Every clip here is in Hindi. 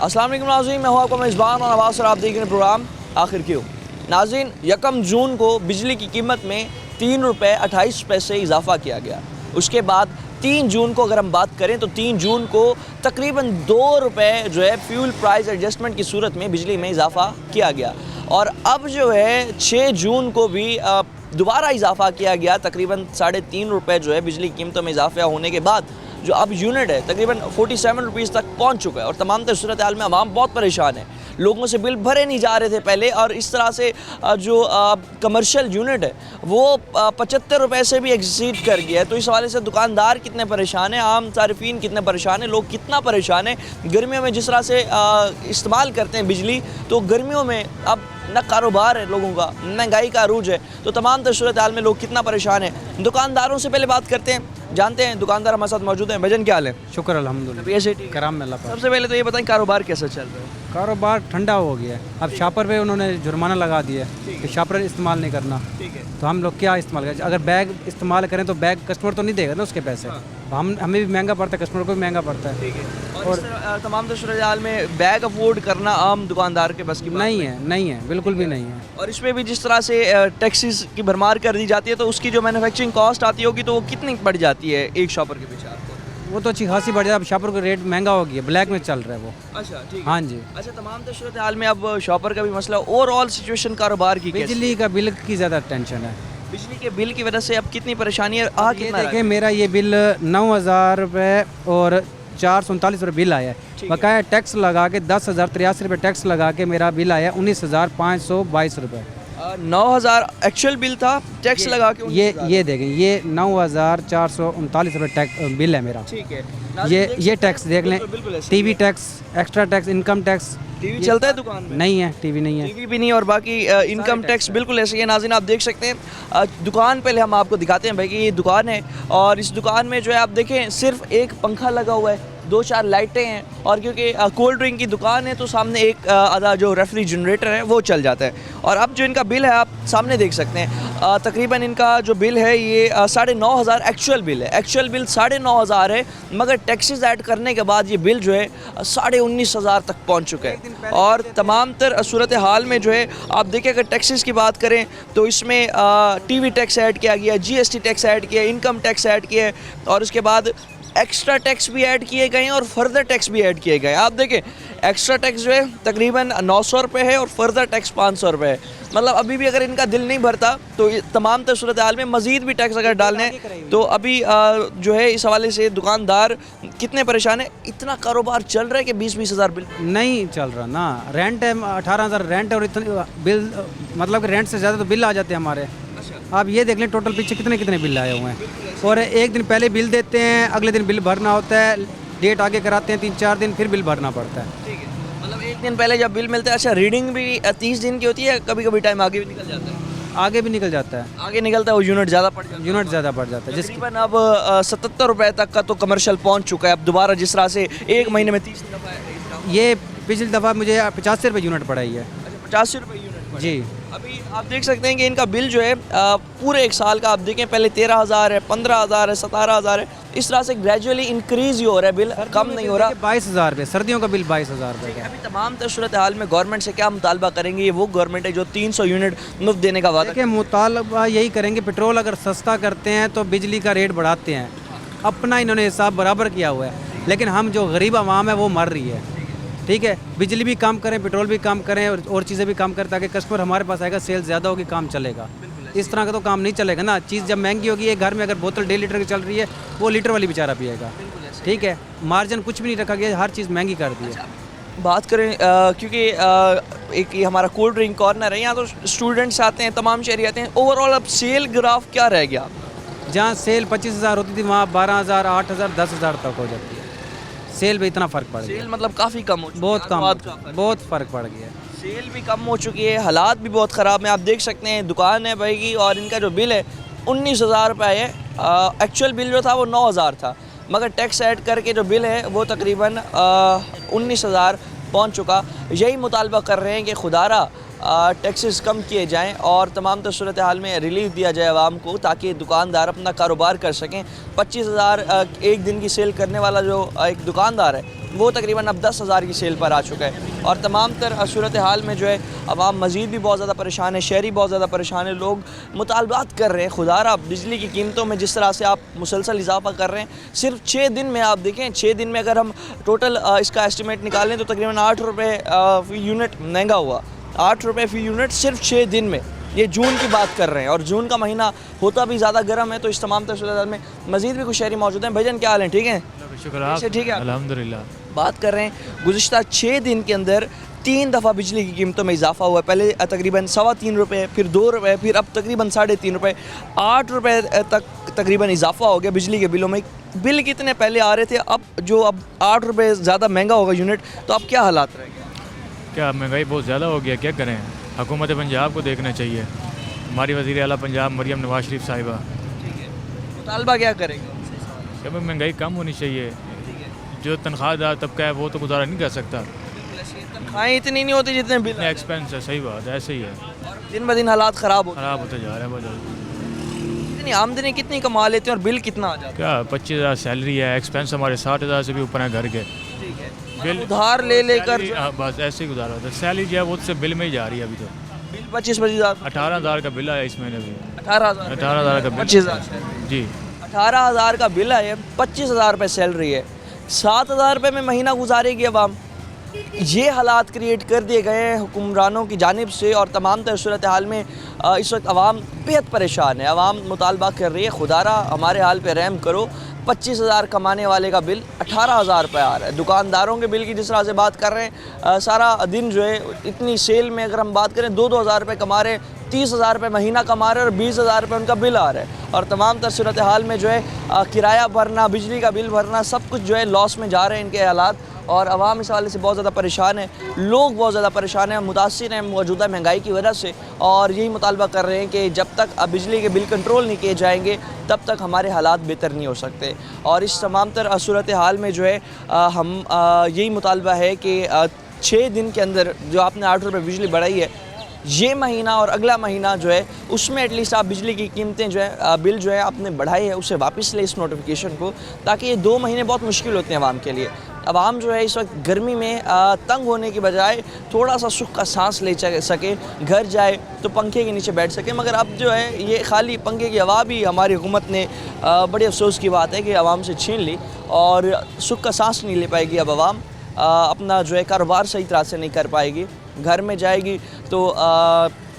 अस्सलाम वालेकुम नाज़रीन, मैं हूँ आपका मेज़बान और नवाज़ और आप देख रहे हैं प्रोग्राम आखिर क्यों। नाज़रीन, 1 जून को बिजली की कीमत में 3 रुपये 28 पैसे इजाफ़ा किया गया। उसके बाद 3 जून को अगर हम बात करें तो 3 जून को तकरीबन 2 रुपये जो है फ्यूल प्राइस एडजस्टमेंट की सूरत में बिजली में इजाफ़ा किया गया। और अब जो है 6 जून को भी दोबारा इजाफ़ा किया गया, तकरीबन 3.5 रुपये जो है बिजली की कीमतों में इजाफा होने के बाद जो अब यूनिट है तकरीबन 47 रुपीज़ तक पहुंच चुका है। और तमाम तर सूरत हाल में आवाम बहुत परेशान है, लोगों से बिल भरे नहीं जा रहे थे पहले, और इस तरह से जो कमर्शियल यूनिट है वो 75 रुपये से भी एक्सीड कर गया है। तो इस हवाले से दुकानदार कितने परेशान हैं, आम सारिफीन कितने परेशान हैं, लोग कितना परेशान हैं। गर्मियों में जिस तरह से इस्तेमाल करते हैं बिजली, तो गर्मियों में अब न कारोबार है लोगों का, महंगाई का अरूज है, तो तमाम तर सूरत हाल में लोग कितना परेशान हैं। दुकानदारों से पहले बात करते हैं, जानते हैं दुकानदार हमारे साथ मौजूद हैं। भजन क्या हाल है? शुक्र अल्हम्दुलिल्लाह, कराम में अल्लाह पाक। सबसे पहले तो ये बताएं कारोबार कैसा चल रहा है? कारोबार ठंडा हो गया है। अब शॉपर पे उन्होंने जुर्माना लगा दिया है कि शॉपर इस्तेमाल नहीं करना। ठीक है। तो हम लोग क्या इस्तेमाल करें? अगर बैग इस्तेमाल करें तो बैग कस्टमर तो नहीं देगा ना उसके पैसे। हमें भी महंगा पड़ता है, कस्टमर को भी महंगा पड़ता है। ठीक है। और तमाम तो सूरत हाल में बैग अफोर्ड करना आम दुकानदार के बस की बात नहीं है, बिल्कुल भी नहीं है। और इसमें भी जिस तरह से टैक्सेस की भरमार कर दी जाती है, तो उसकी जो मैन्युफैक्चरिंग कॉस्ट आती होगी तो वो कितनी बढ़ जाती है एक शॉपर के पीछे आपको? वो तो अच्छी खासी बढ़ जाए। अब शॉपर का रेट महंगा हो गया, ब्लैक में चल रहा है वो। अच्छा, ठीक है। हाँ जी। अच्छा, तमाम तो सूरत हाल में अब शॉपर का भी मसला, ओवरऑल सिचुएशन कारोबार की कैसी? बिजली का बिल की ज़्यादा टेंशन है। बिजली के बिल की वजह से अब कितनी परेशानी है? ये देखें, मेरा ये बिल 9,000 रुपये और 439 रुपये बिल आया है। बकाया टैक्स लगा के 10,083 रुपये टैक्स लगा के मेरा बिल आया 19,522 रुपये। 9,000 एक्चुअल बिल था, टैक्स लगा के ये देखें, ये 9,439 रुपये टैक्स बिल है मेरा। ठीक है। ये टैक्स देख लें, TV tax, extra tax, income tax. TV चलता है दुकान में? नहीं है, टीवी नहीं है। टीवी भी नहीं, और बाकी इनकम टैक्स बिल्कुल ऐसे ही है। नाज़रीन, आप देख सकते हैं दुकान, पहले हम आपको दिखाते हैं भाई कि ये दुकान है, और इस दुकान में जो है आप देखें सिर्फ एक पंखा लगा हुआ है, 2-4 लाइटें हैं, और क्योंकि कोल्ड ड्रिंक की दुकान है तो सामने एक आधा जो रेफ्रिजरेटर है वो चल जाता है। और अब जो इनका बिल है आप सामने देख सकते हैं, तकरीबन इनका जो बिल है ये 9,500 एक्चुअल बिल है। एक्चुअल बिल 9,500 है, मगर टैक्सेस ऐड करने के बाद ये बिल जो है 19,500 तक पहुंच चुका है। और तमाम तर सूरत हाल में जो है आप देखें, अगर टैक्सेस की बात करें तो इसमें टीवी टैक्स ऐड किया गया, GST टैक्स ऐड किया, इनकम टैक्स ऐड किया है, और उसके बाद एक्स्ट्रा टैक्स भी ऐड किए गए हैं और फर्दर टैक्स भी ऐड किए गए हैं। आप देखें, एक्स्ट्रा टैक्स जो है तकरीबन 900 रुपये है और फर्दर टैक्स 500 रुपये है। मतलब अभी भी अगर इनका दिल नहीं भरता तो तमाम तर सूरत हाल में मज़ीद भी टैक्स अगर डालने तो अभी जो है इस हवाले से दुकानदार कितने परेशान है। इतना कारोबार चल रहा है कि 20-20 हज़ार बिल नहीं चल रहा ना। रेंट है 18,000 रेंट है, और इतने बिल, मतलब कि रेंट से ज़्यादा तो बिल आ जाते हैं हमारे। आप ये देख लें टोटल पीछे कितने बिल आए हुए हैं, और एक दिन पहले बिल देते हैं, अगले दिन बिल भरना होता है, डेट आगे कराते हैं 3-4 दिन, फिर बिल भरना पड़ता है। ठीक है। मतलब एक दिन पहले जब बिल मिलता है, अच्छा रीडिंग भी 30 दिन की होती है, कभी कभी टाइम आगे भी निकल जाता है? आगे भी निकल जाता है, आगे निकलता है, वो यूनिट ज़्यादा पड़ जाता है। यूनिट ज़्यादा बढ़ जाता है, तकरीबन अब 77 रुपये तक का तो कमर्शियल पहुंच चुका है। अब दोबारा जिस तरह से एक महीने में 30 दफ़ा, ये पिछली दफ़ा मुझे 85 रुपये यूनिट पड़ाई है। अच्छा, 85 रुपये यूनिट जी। अभी आप देख सकते हैं कि इनका बिल जो है पूरे एक साल का आप देखें, पहले 13,000 है, 15,000 है, 17,000 है, इस तरह से ग्रेजुअली इंक्रीज ही हो रहा है, बिल कम नहीं हो रहा। 22,000 रुपये सर्दियों का बिल 22,000 रुपये का। अभी तमाम तर सूरत हाल में गवर्नमेंट से क्या मुतालबा करेंगे? ये वो गवर्नमेंट है जो 300 यूनिट मुफ्त देने का वादा। देखिए, मुतालबा यही करेंगे, पेट्रोल अगर सस्ता करते हैं तो बिजली का रेट बढ़ाते हैं। अपना इन्होंने हिसाब बराबर किया हुआ है, लेकिन हम जो गरीब आवाम है वो मर रही है। ठीक है, बिजली भी कम करें, पेट्रोल भी कम करें, और चीज़ें भी कम करें, ताकि कस्टमर हमारे पास आएगा, सेल ज़्यादा होगी, काम चलेगा। इस तरह का तो काम नहीं चलेगा ना। चीज़ जब महंगी होगी, एक घर में अगर बोतल 1.5 लीटर की चल रही है, वो लीटर वाली बेचारा पिएगा। ठीक है, मार्जिन कुछ भी नहीं रखा गया, हर चीज़ महंगी कर दी है। बात करें क्योंकि एक ये हमारा कोल्ड ड्रिंक कॉर्नर है, यहाँ तो स्टूडेंट्स आते हैं, तमाम शहरी आते हैं। ओवरऑल अब सेल ग्राफ क्या रह गया? जहाँ सेल 25,000 होती थी, वहाँ 12,000, 8,000, 10,000 तक हो जाती है। सेल में इतना फ़र्क पड़ गया, सेल मतलब काफ़ी कम हो चुकी है, बहुत कम, बहुत फ़र्क पड़ गया। सेल भी कम हो चुकी है, हालात भी बहुत ख़राब हैं। आप देख सकते हैं दुकान है भाई की, और इनका जो बिल है 19,000 रुपये है। एक्चुअल बिल जो था वो 9,000 था, मगर टैक्स ऐड करके जो बिल है वो तकरीबन 19,000 पहुँच चुका। यही मुतालबा कर रहे हैं कि खुदारा टैक्सेस कम किए जाएं और तमाम तर सूरत हाल में रिलीफ दिया जाए आवाम को, ताकि दुकानदार अपना कारोबार कर सकें। 25,000 एक दिन की सेल करने वाला जो एक दुकानदार है वो तकरीबन अब 10,000 की सेल पर आ चुका है। और तमाम तर सूरत हाल में जो है आवाम मज़ीद भी बहुत ज़्यादा परेशान है, शहरी बहुत ज़्यादा परेशान है। लोग मुतालबात कर रहे हैं, खुदारा बिजली की कीमतों में जिस तरह से आप मुसलसल इजाफा कर रहे हैं। सिर्फ 6 दिन में आप देखें, 6 दिन में अगर हम टोटल इसका एस्टिमेट निकालें तो तकरीबन 8 रुपये फ़ी यूनिट महंगा हुआ। 8 रुपये फ़ी यूनिट सिर्फ 6 दिन में। ये जून की बात कर रहे हैं और जून का महीना होता भी ज़्यादा गर्म है। तो इस तमाम सूरत में मज़ीद भी कुछ शहरी मौजूद हैं। भाईजान क्या हाल है? ठीक है, शुक्र, ठीक है, अल्हम्दुलिल्लाह। बात कर रहे हैं गुज़िश्ता 6 दिन के अंदर 3 दफ़ा बिजली की कीमतों में इजाफा हुआ है। पहले तकरीबन 3.25 रुपये, फिर 2 रुपये, फिर अब तकरीबन 3.5 रुपये, 8 रुपये तक तकरीबन इजाफा हो गया बिजली के बिलों में। बिल कितने पहले आ रहे थे, अब 8 रुपये ज़्यादा महंगा होगा यूनिट, तो अब क्या हालात रहेंगे? क्या महंगाई बहुत ज़्यादा हो गया, क्या करें? हुकूमत पंजाब को देखना चाहिए। हमारी वज़ीर आला पंजाब मरियम नवाज शरीफ साहिबा, ठीक है, मुतालबा क्या करेंगे? क्या महंगाई कम होनी चाहिए। जो तनख्वाहदार तबका है वो तो गुजारा नहीं कर सकता। तनख्वाहें इतनी नहीं होती जितने बिल इतने एक्सपेंस है, सही बात है, ऐसे ही है, दिन ब दिन हालात ख़राब होते जा रहे हैं बहुत ज़्यादा। कितनी आमदनी कितनी कमा लेते हैं और बिल कितना आ जाता है? क्या 25,000 सैलरी है, एक्सपेंस हमारे 60,000 से भी ऊपर है घर के। ठीक है, बिल उधार ले लेकर बस ऐसे ही गुजारा होता है। सैलरी जो है वो उससे बिल में ही जा रही है अभी तो। बिल 25,000 18,000 का बिल आया इस महीने भी। 18,000 का बिल 25,000 जी, 18,000 का बिल है, 25,000 रुपये सैलरी है, 7,000 रुपये में महीना गुजारेगी आवाम। ये हालात क्रिएट कर दिए गए हैं हुक्मरानों की जानिब से और तमाम तर सूरत हाल में इस वक्त आवाम बेहद परेशान है। आवाम मुतालबा कर रही है, खुदारा हमारे हाल पे रहम करो। 25,000 कमाने वाले का बिल 18,000 रुपये आ रहा है। दुकानदारों के बिल की जिस तरह से बात कर रहे हैं, सारा दिन जो है इतनी सेल में अगर हम बात करें 2-2 हज़ार रुपये कमा रहे हैं, 30,000 रुपये महीना कमा रहे हैं और 20,000 रुपये उनका बिल आ रहा है। और तमाम तर सूरत हाल में जो है किराया भरना, बिजली का बिल भरना, सब कुछ जो है लॉस में जा रहे हैं इनके हालात। और आवाम इस हवाले से बहुत ज़्यादा परेशान है, लोग बहुत ज़्यादा परेशान हैं, मुतासिर हैं मौजूदा महंगाई की वजह से। और यही मुतालबा कर रहे हैं कि जब तक बिजली के बिल कंट्रोल नहीं किए जाएंगे तब तक हमारे हालात बेहतर नहीं हो सकते। और इस तमाम तर सूरत हाल में जो है हम यही मुतालबा है कि 6 दिन के अंदर जो आपने 8 रुपये बिजली बढ़ाई है, ये महीना और अगला महीना जो है उसमें एटलीस्ट आप बिजली की कीमतें जो है बिल जो है आपने बढ़ाई है उसे वापस ले इस नोटिफिकेशन को, ताकि ये 2 महीने बहुत मुश्किल होते हैं आवाम के लिए। आवाम जो है इस वक्त गर्मी में तंग होने की बजाय थोड़ा सा सुख का सांस ले सके, घर जाए तो पंखे के नीचे बैठ सके। मगर अब जो है ये खाली पंखे की हवा भी हमारी हुकूमत ने बड़े अफसोस की बात है कि आवाम से छीन ली और सुख का सांस नहीं ले पाएगी। अब आवाम अपना जो है कारोबार सही तरह से नहीं कर पाएगी। घर में जाएगी तो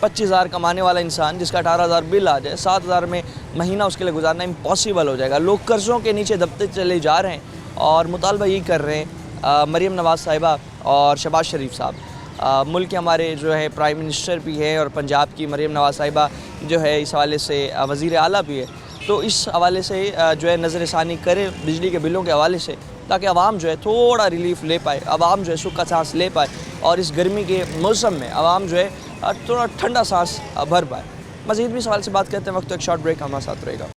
25,000 कमाने वाला इंसान जिसका 18,000 बिल आ जाए, 7,000 में महीना उसके लिए गुजारना इम्पॉसिबल हो जाएगा। लोग कर्ज़ों के नीचे दबते चले जा रहे हैं और मुतालबा यही कर रहे हैं मरीम नवाज़ साहिबा और शहबाज शरीफ साहब। मुल्क के हमारे जो है प्राइम मिनिस्टर भी है और पंजाब की मरीम नवाज़ साहिबा जो है इस हवाले से वज़ीर आला भी है। तो इस हवाले से जो है नज़र षानी करे बिजली के बिलों के हवाले से, ताकि आवाम जो है थोड़ा रिलीफ ले पाए, आवाम जो है सुख का सांस ले पाए और इस गर्मी के मौसम में आवाम जो है थोड़ा ठंडा सांस भर पाए। मज़ीद भी सवाल से बात करते हैं वक्त एक शॉर्ट ब्रेक हमारे साथ रहेगा।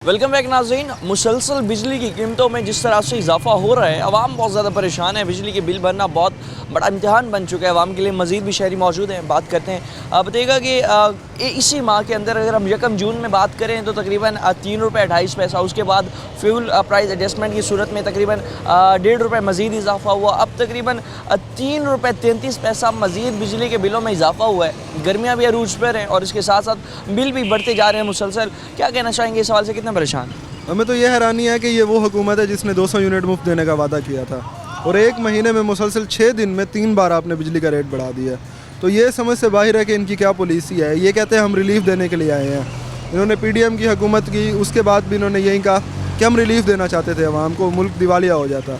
वेलकम बैक नाज़रीन। मुसलसल बिजली की कीमतों में जिस तरह से इजाफा हो रहा है, आवाम बहुत ज़्यादा परेशान है। बिजली के बिल भरना बहुत बड़ा इम्तिहान बन चुका है आवाम के लिए। मज़ीद भी शहरी मौजूद हैं, बात करते हैं। बताइएगा कि इसी माह के अंदर अगर हम 1 जून में बात करें तो तकरीबन 3 रुपये 28 पैसा, उसके बाद फ्यूल प्राइस एडजस्टमेंट की सूरत में तकरीबन 1.5 रुपये मज़ीद इजाफा हुआ। अब तकरीबन 3 रुपये 33 पैसा मज़ीद बिजली के बिलों में इजाफा हुआ है। गर्मियाँ भी अरूज पर हैं और इसके साथ साथ बिल भी बढ़ते जा रहे हैं मुसलसल। क्या कहना चाहेंगे इस सवाल से, कितना परेशान? हमें तो ये हैरानी है कि ये वो हुकूमत है जिसने 200 यूनिट मुफ्त देने का वादा किया था और 1 महीने में मुसलसल 6 दिन में 3 बार आपने बिजली का रेट बढ़ा दिया। तो ये समझ से बाहर है कि इनकी क्या पॉलिसी है। ये कहते हैं हम रिलीफ देने के लिए आए हैं। इन्होंने PDM की हुकूमत की, उसके बाद भी इन्होंने यही कहा कि हम रिलीफ देना चाहते थे आवाम को, मुल्क दिवालिया हो जाता।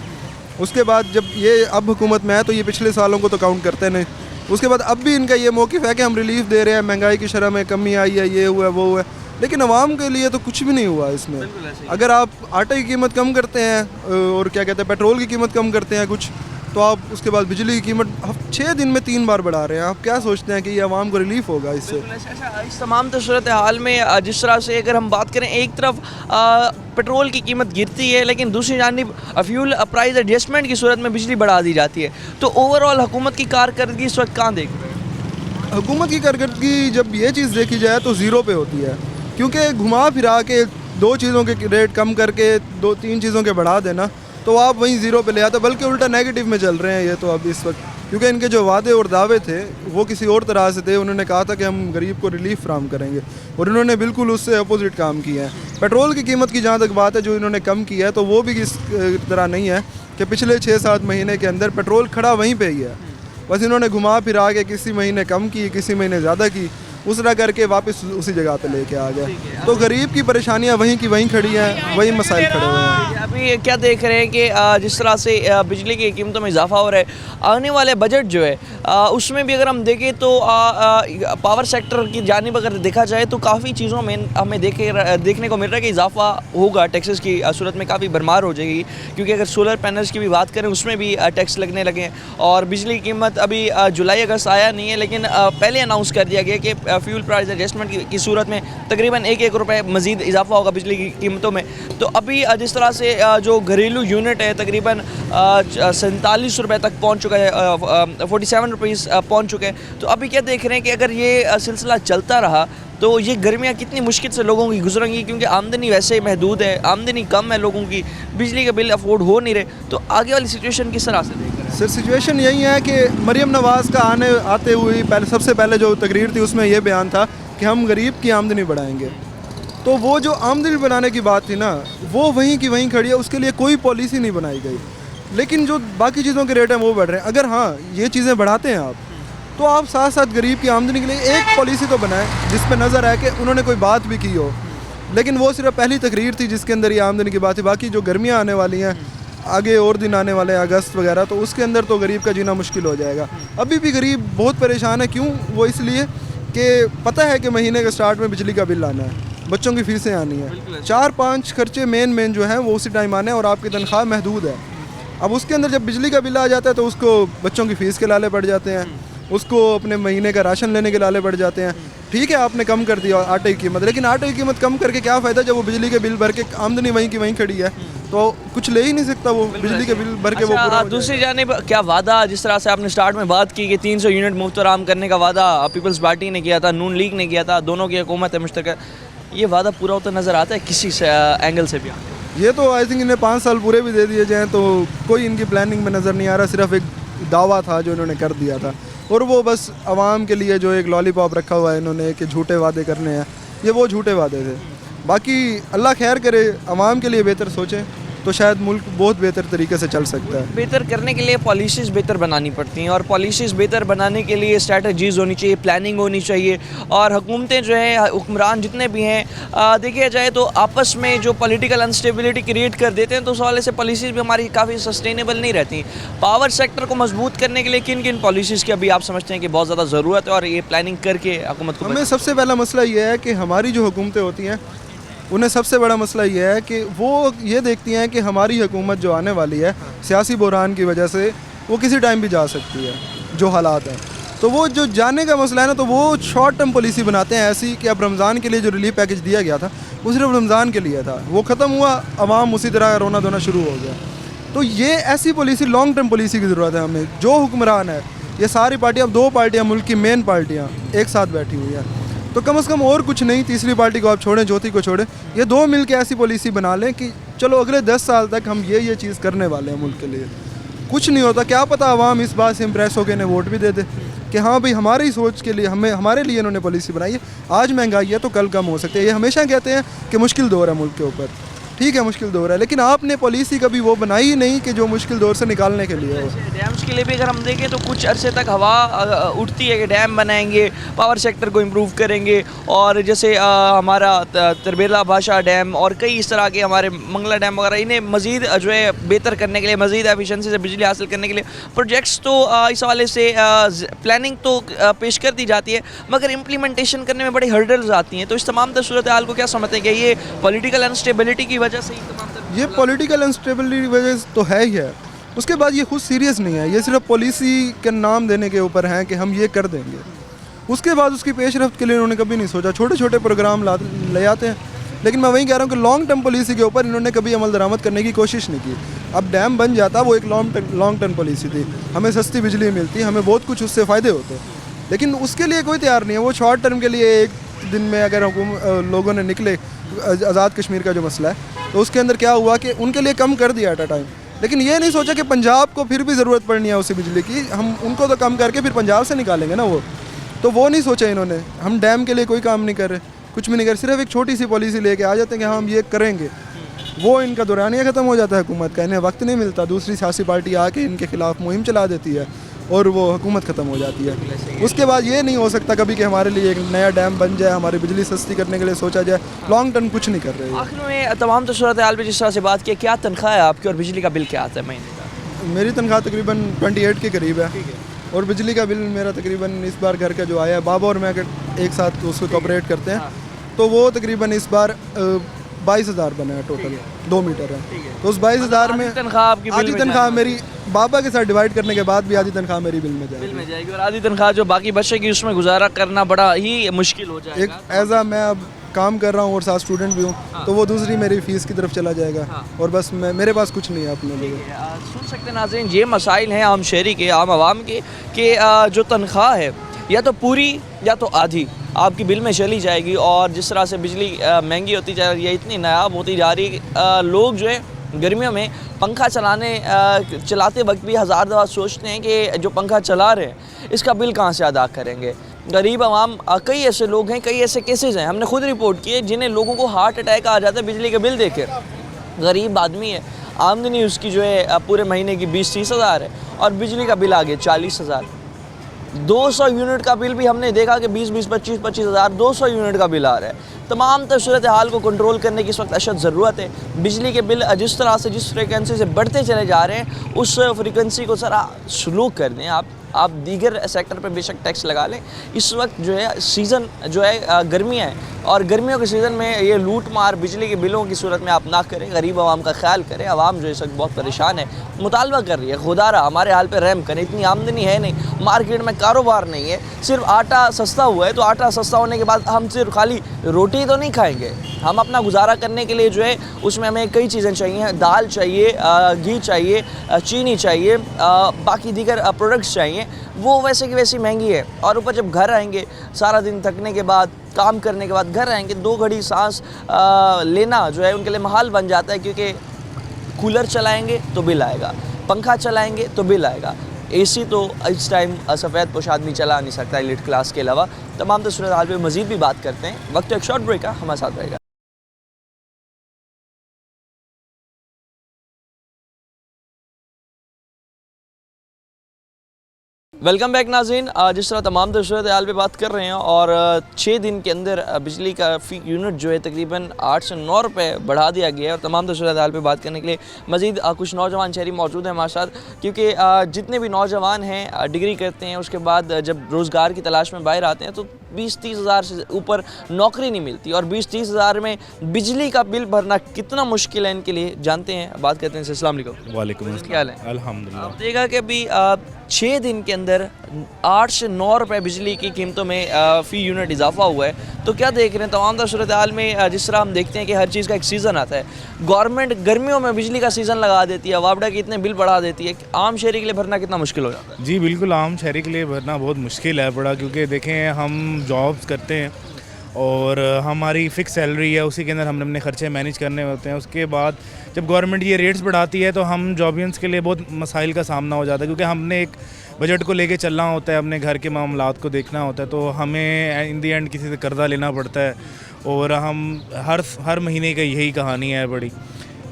उसके बाद जब ये अब हुकूमत में है तो ये पिछले सालों को तो काउंट करते नहीं। उसके बाद अब भी इनका ये मौक़िफ़ है कि हम रिलीफ दे रहे हैं, महंगाई की शरह में कमी आई है, ये हुआ है वो हुआ है, लेकिन आवाम के लिए तो कुछ भी नहीं हुआ इसमें। अगर आप आटे की कीमत कम करते हैं और क्या कहते हैं पेट्रोल की कीमत कम करते हैं कुछ, तो आप उसके बाद बिजली की कीमत 6 दिन में 3 बार बढ़ा रहे हैं। आप क्या सोचते हैं कि ये आवाम को रिलीफ होगा इससे? अच्छा, इस तमाम सूरत हाल में जिस तरह से अगर हम बात करें, एक तरफ पेट्रोल की कीमत गिरती है लेकिन दूसरी जानिब फ्यूल प्राइस एडजस्टमेंट की सूरत में बिजली बढ़ा दी जाती है, तो ओवरऑल हुकूमत की कारकर्दगी इस वक्त कहाँ देख रहे हैं? हुकूमत की कारकर्दगी जब ये चीज़ देखी जाए तो ज़ीरो पे होती है, क्योंकि घुमा फिरा के 2 चीज़ों के रेट कम करके 2-3 चीज़ों के बढ़ा देना तो आप वहीं ज़ीरो पे ले आते, बल्कि उल्टा नेगेटिव में चल रहे हैं ये तो अब इस वक्त, क्योंकि इनके जो वादे और दावे थे वो किसी और तरह से थे। उन्होंने कहा था कि हम गरीब को रिलीफ फ्राहम करेंगे और इन्होंने बिल्कुल उससे अपोजिट काम किया है। पेट्रोल की कीमत की जहाँ तक बात है, जो इन्होंने कम किया है तो वो भी इस तरह नहीं है कि पिछले 6-7 महीने के अंदर पेट्रोल खड़ा वहीं पर ही है, बस इन्होंने घुमा फिरा के किसी महीने कम की, किसी महीने ज़्यादा की, उस तरह करके वापस उसी जगह पे लेके आ गए। तो गरीब की परेशानियां वहीं की वहीं खड़ी हैं, वहीं मसाइल खड़े हुए हैं। अभी क्या देख रहे हैं कि जिस तरह से बिजली की कीमतों में इजाफा हो रहा है, आने वाले बजट जो है उसमें भी अगर हम देखें तो पावर सेक्टर की जानिब अगर देखा जाए तो काफ़ी चीज़ों में हमें देखने को मिल रहा है कि इजाफा होगा, टैक्सेस की सूरत में काफ़ी भरमार हो जाएगी, क्योंकि अगर सोलर पैनल्स की भी बात करें उसमें भी टैक्स लगने लगे हैं। और बिजली की कीमत अभी जुलाई अगस्त आया नहीं है, लेकिन पहले अनाउंस कर दिया गया कि फ्यूल प्राइस एडजस्टमेंट की सूरत में तकरीबन 1-1 रुपये मज़ीद इजाफा होगा बिजली की कीमतों में। तो अभी जिस तरह से जो घरेलू यूनिट है तकरीबन 47 रुपये तक पहुंच चुका है, 47 रुपीज़ पहुंच चुके हैं। तो अभी क्या देख रहे हैं कि अगर ये सिलसिला चलता रहा तो ये गर्मियाँ कितनी मुश्किल से लोगों की गुजरेंगी, क्योंकि आमदनी वैसे ही महदूद है, आमदनी कम है लोगों की, बिजली के बिल अफोर्ड हो नहीं रहे। तो आगे वाली सिचुएशन किस तरह से देख रहे हैं? सर सिचुएशन यही है कि मरियम नवाज़ का आते हुए सबसे पहले जो तकरीर थी उसमें यह बयान था कि हम गरीब की आमदनी बढ़ाएंगे। तो वो जो आमदनी बढ़ाने की बात थी ना, वो वहीं की वहीं खड़ी है, उसके लिए कोई पॉलिसी नहीं बनाई गई। लेकिन जो बाकी चीज़ों के रेट हैं वो बढ़ रहे हैं। अगर हाँ ये चीज़ें बढ़ाते हैं आप, तो आप साथ साथ गरीब की आमदनी के लिए एक पॉलिसी तो बनाएं जिस पे नज़र आए कि उन्होंने कोई बात भी की हो। लेकिन वो सिर्फ पहली तकरीर थी जिसके अंदर ये आमदनी की बात थी। बाकी जो गर्मियाँ आने वाली हैं, आगे और दिन आने वाले हैं, अगस्त वगैरह, तो उसके अंदर तो गरीब का जीना मुश्किल हो जाएगा। अभी भी गरीब बहुत परेशान है। क्यों? वो इसलिए कि पता है कि महीने के स्टार्ट में बिजली का बिल आना है, बच्चों की फ़ीसें आनी है, 4-5 खर्चे मेन जो हैं वो उसी टाइम आने हैं और आपकी तनख्वाह महदूद है। अब उसके अंदर जब बिजली का बिल आ जाता है तो उसको बच्चों की फ़ीस के लाले पड़ जाते हैं, उसको अपने महीने का राशन लेने के लाले पड़ जाते हैं। ठीक है आपने कम कर दिया आटे की कीमत, लेकिन आटे की कीमत कम करके क्या फ़ायदा जब वो बिजली के बिल भर के आमदनी वहीं की वहीं खड़ी है, तो कुछ ले ही नहीं सकता वो बिजली के बिल भर के। वो पूरा दूसरी जानिब क्या वादा, जिस तरह से आपने स्टार्ट में बात की कि 300 यूनिट मुफ्त आराम करने का वादा पीपल्स पार्टी ने किया था, नून लीग ने किया था, दोनों की हुकूमत है मुश्तरका, ये वादा पूरा होता नज़र आता है किसी से एंगल से भी? ये तो आई थिंक इन्हें 5 साल पूरे भी दे दिए जाएँ तो कोई इनकी प्लानिंग में नज़र नहीं आ रहा। सिर्फ एक दावा था जो इन्होंने कर दिया था, और वो बस आवाम के लिए जो एक लॉलीपॉप रखा हुआ है इन्होंने कि झूठे वादे करने हैं, ये वो झूठे वादे थे। बाकी अल्लाह खैर करे, आवाम के लिए बेहतर सोचें तो शायद मुल्क बहुत बेहतर तरीके से चल सकता है। बेहतर करने के लिए पॉलिसीज़ बेहतर बनानी पड़ती हैं, और पॉलिसीज़ बेहतर बनाने के लिए स्ट्रैटेजीज़ होनी चाहिए, प्लानिंग होनी चाहिए। और हुकूमतें जो हैं, हुक्मरान जितने भी हैं, देखिया जाए तो आपस में जो पॉलिटिकल अनस्टेबिलिटी क्रिएट कर देते हैं, तो उस हवाले से पॉलिसीज़ भी हमारी काफ़ी सस्टेनेबल नहीं रहती। पावर सेक्टर को मजबूत करने के लिए किन किन पॉलिसीज़ की अभी आप समझते हैं कि बहुत ज़्यादा ज़रूरत है, और ये प्लानिंग करके हुकूमत को? हमें सबसे पहला मसला ये है कि हमारी जो हुकूमतें होती हैं उन्हें सबसे बड़ा मसला ये है कि वो ये देखती हैं कि हमारी हुकूमत जो आने वाली है सियासी बहरान की वजह से वो किसी टाइम भी जा सकती है, जो हालात हैं। तो वो जो जाने का मसला है ना, तो वो शॉर्ट टर्म पॉलिसी बनाते हैं ऐसी कि अब रमज़ान के लिए जो रिलीफ पैकेज दिया गया था वो सिर्फ रमज़ान के लिए था, वो ख़त्म हुआ, अवाम उसी तरह रोना धोना शुरू हो गया। तो ये ऐसी पॉलिसी, लॉन्ग टर्म पॉलिसी की ज़रूरत है हमें। जो हुक्मरान है, ये सारी पार्टियाँ, 2 पार्टियाँ मुल्क की मेन पार्टियाँ एक साथ बैठी हुई हैं, तो कम से कम और कुछ नहीं, तीसरी पार्टी को आप छोड़ें, ज्योति को छोड़ें, ये 2 मिल के ऐसी पॉलिसी बना लें कि चलो अगले 10 साल तक हम ये चीज़ करने वाले हैं मुल्क के लिए। कुछ नहीं होता, क्या पता आवाम इस बात से इम्प्रेस होकर इन्हें वोट भी दे दे कि हाँ भाई हमारी सोच के लिए, हमारे लिए इन्होंने पॉलिसी बनाई है। आज महंगाई है तो कल कम हो सकती है। ये हमेशा कहते हैं कि मुश्किल दौर है मुल्क के ऊपर, ठीक है मुश्किल दौर है, लेकिन आपने पॉलिसी कभी वो बनाई ही नहीं कि जो मुश्किल दौर से निकालने के लिए हो। डैम्स के लिए भी अगर हम देखें तो कुछ अरसे तक हवा उठती है कि डैम बनाएंगे, पावर सेक्टर को इम्प्रूव करेंगे, और जैसे हमारा तरबेला भाषा डैम और कई इस तरह के हमारे मंगला डैम वगैरह, इन्हें मज़ीद जो है बेहतर करने के लिए, मज़ीद एफिशिएंसी से बिजली हासिल करने के लिए प्रोजेक्ट्स तो इस हवाले से प्लानिंग तो पेश कर दी जाती है, मगर इम्प्लीमेंटेशन करने में बड़ी हर्डल्स आती हैं। तो इस तमाम सूरत हाल को क्या समझते हैं कि ये पॉलिटिकल अनस्टेबिलिटी की वजह से ही तमाम? ये पॉलिटिकल अनस्टेबिलिटी की वजह तो है ही है, उसके बाद ये खुद सीरियस नहीं है, ये सिर्फ पॉलिसी के नाम देने के ऊपर हैं कि हम ये कर देंगे। उसके बाद उसकी पेशरफ्त के लिए इन्होंने कभी नहीं सोचा। छोटे छोटे प्रोग्राम ले आते हैं, लेकिन मैं वही कह रहा हूँ कि लॉन्ग टर्म पॉलिसी के ऊपर इन्होंने कभी अमल दरामद करने की कोशिश नहीं की। अब डैम बन जाता, वो एक लॉन्ग टर्म पॉलिसी थी, हमें सस्ती बिजली मिलती, हमें बहुत कुछ उससे फ़ायदे होते, लेकिन उसके लिए कोई तैयार नहीं है। वो शॉर्ट टर्म के लिए एक दिन में अगर लोगों ने निकले, आज़ाद कश्मीर का जो मसला है, तो उसके अंदर क्या हुआ कि उनके लिए कम कर दिया एट अ टाइम, लेकिन ये नहीं सोचा कि पंजाब को फिर भी ज़रूरत पड़नी है उसी बिजली की, हम उनको तो कम करके फिर पंजाब से निकालेंगे ना वो, तो वो नहीं सोचा इन्होंने। हम डैम के लिए कोई काम नहीं कर रहे, कुछ भी नहीं कर, सिर्फ एक छोटी सी पॉलिसी लेके आ जाते हैं कि हाँ हम ये करेंगे, वो इनका दौरानिया ख़त्म हो जाता है हुकूमत का, इन्हें वक्त नहीं मिलता, दूसरी सियासी पार्टी आके इनके खिलाफ मुहिम चला देती है और वो हुकूमत ख़त्म हो जाती है। उसके बाद ये नहीं हो सकता कभी कि हमारे लिए एक नया डैम बन जाए, हमारी बिजली सस्ती करने के लिए सोचा जाए, लॉन्ग टर्म कुछ नहीं कर रहे हैं। आखिर में तमाम तो सूरत हाल पे जिस तरह से बात की, क्या तनख्वाह है आपकी और बिजली का बिल क्या आता है महीने का? मेरी तनख्वाह तकरीबन 28 के करीब है, और बिजली का बिल मेरा तकरीबन इस बार घर का जो आया है, बाबा और मैं अगर एक साथ उसको कॉपरेट करते हैं तो वो तकरीबन इस बार 22,000 बना है टोटल, 2 मीटर है। तो उस 22,000 में तनख्वाह आपकी आधी तनख्वाह मेरी बाबा के साथ डिवाइड करने के बाद भी आधी तनख्वाह मेरी बिल में जाएगी, और आधी तनख्वाह जो बाकी बचेगी उसमें गुजारा करना बड़ा ही मुश्किल हो जाएगा। एक ऐसा मैं अब काम कर रहा हूँ और साथ स्टूडेंट भी हूँ, तो वो दूसरी मेरी फ़ीस की तरफ चला जाएगा, और बस मेरे पास कुछ नहीं है अपने लिए। सुन सकते हैं नाज़रीन, ये मसाइल हैं आम शहरी के, आम आवाम के, कि जो तनख्वाह है या तो पूरी या तो आधी आपकी बिल में चली जाएगी, और जिस तरह से बिजली महंगी होती जा रही है, इतनी नायाब होती जा रही है, लोग जो है गर्मियों में पंखा चलाते वक्त भी हज़ार दफ़ा सोचते हैं कि जो पंखा चला रहे हैं इसका बिल कहाँ से अदा करेंगे। गरीब आवाम, कई ऐसे लोग हैं, कई ऐसे केसेस हैं, हमने खुद रिपोर्ट किए, जिन्हें लोगों को हार्ट अटैक आ जाता है बिजली का बिल देकर। गरीब आदमी है, आमदनी उसकी जो है पूरे महीने की 20-30 हज़ार है, और बिजली का बिल आ गया 40,000। 200 यूनिट का बिल भी हमने देखा कि 20-20, 25-25 हज़ार 200 यूनिट का बिल आ रहा है। तमाम तर सूरत हाल को कंट्रोल करने की इस वक्त अशद ज़रूरत है। बिजली के बिल जिस तरह से, जिस फ्रिक्वेंसी से बढ़ते चले जा रहे हैं, उस फ्रिक्वेंसी को ज़रा स्लो कर दें। आप दीगर सेक्टर पर बेशक टैक्स लगा लें। इस वक्त जो है सीज़न जो है गर्मियाँ है, और गर्मियों के सीज़न में ये लूट मार बिजली के बिलों की सूरत में आप ना करें, गरीब आवाम का ख्याल करें। आवाम जो इस वक्त बहुत परेशान है, मुतालबा कर रही है, खुदारा हमारे हाल पे रहम करें, इतनी आमदनी है नहीं, मार्केट में कारोबार नहीं है, सिर्फ आटा सस्ता हुआ है, तो आटा सस्ता होने के बाद हम सिर्फ खाली रोटी तो नहीं खाएँगे, हम अपना गुजारा करने के लिए जो है उसमें हमें कई चीज़ें चाहिए, दाल चाहिए, घी चाहिए, चीनी चाहिए, बाकी दीगर प्रोडक्ट्स चाहिए, वो वैसे की वैसी महंगी है। और ऊपर जब घर आएंगे, सारा दिन थकने के बाद, काम करने के बाद घर आएंगे, 2 घड़ी सांस लेना जो है उनके लिए महाल बन जाता है, क्योंकि कूलर चलाएंगे तो बिल आएगा, पंखा चलाएंगे तो बिल आएगा, एसी तो इस टाइम सफ़ेद पोश आदमी चला नहीं सकता एलिट क्लास के अलावा। तमाम सूरत हाल पे मज़ीद भी बात करते हैं, वक्त एक शॉर्ट ब्रेक का, हमारे साथ रहेगा। वेलकम बैक नाज़रीन। जिस तरह तमाम सूरत हाल पे बात कर रहे हैं, और 6 दिन के अंदर बिजली का फ़ी यूनिट जो है तकरीबन 8 से 9 रुपये बढ़ा दिया गया है। और तमाम सूरत हाल पे बात करने के लिए मज़ीद कुछ नौजवान शहरी मौजूद हैं हमारे साथ, क्योंकि जितने भी नौजवान हैं डिग्री करते हैं, उसके बाद जब रोज़गार की तलाश में बाहर आते हैं तो 20-30 हज़ार से ऊपर नौकरी नहीं मिलती, और 20-30 हज़ार में बिजली का बिल भरना कितना मुश्किल है इनके लिए, जानते हैं, बात करते हैं। अस्सलाम वालेकुम। वालेकुम अस्सलाम। क्या हाल है? अल्हम्दुलिल्लाह। आप देखा कि अभी 6 दिन के अंदर 8 से 9 रुपये बिजली की कीमतों में फ़ी यूनिट इजाफा हुआ है, तो क्या देख रहे हैं तमाम सूरत हाल में? जिस तरह हम देखते हैं कि हर चीज़ का एक सीज़न आता है, गवर्नमेंट गर्मियों में बिजली का सीज़न लगा देती है, वापडा के इतने बिल बढ़ा देती है, आम शहरी के लिए भरना कितना मुश्किल हो जाता है? जी बिल्कुल, आम शहरी के लिए भरना बहुत मुश्किल है बड़ा, क्योंकि देखें हम जॉब्स करते हैं और हमारी फ़िक्स सैलरी है, उसी के अंदर हमने अपने खर्चे मैनेज करने होते हैं। उसके बाद जब गवर्नमेंट ये रेट्स बढ़ाती है तो हम जॉबियंस के लिए बहुत मसाइल का सामना हो जाता है, क्योंकि हमने एक बजट को लेके चलना होता है, अपने घर के मामलात को देखना होता है, तो हमें इन दी एंड किसी से कर्जा लेना पड़ता है, और हम हर महीने का यही कहानी है बड़ी।